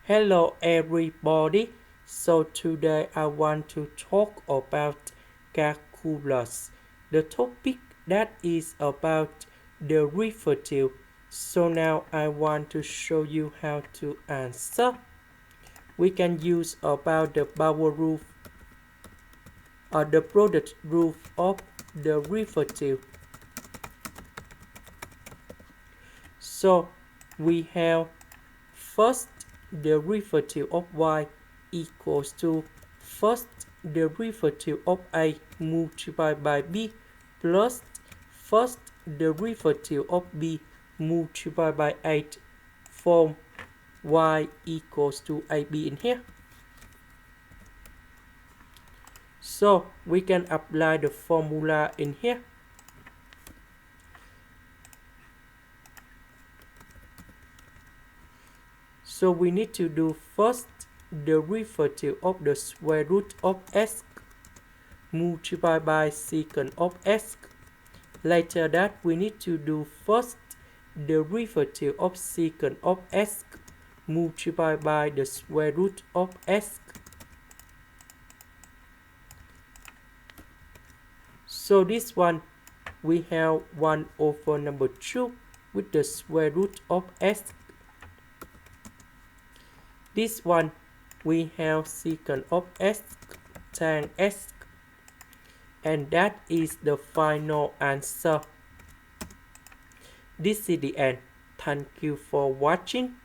Hello everybody. So today I want to talk about calculus. The topic that is about derivative. So now I want to show you how to answer. We can use about the power rule or the product rule of derivative. So we have first derivative of y equals to first derivative of a multiplied by b plus first derivative of b multiplied by 8 from y equals to ab in here. So we can apply the formula in here. So we need to do first derivative of the square root of s multiplied by secant of s. Later that we need to do first derivative of secant of s multiplied by the square root of s. So this one we have 1 over number 2 with the square root of s. This one we have secant of s tan s, and that is the final answer. This is the end. Thank you for watching.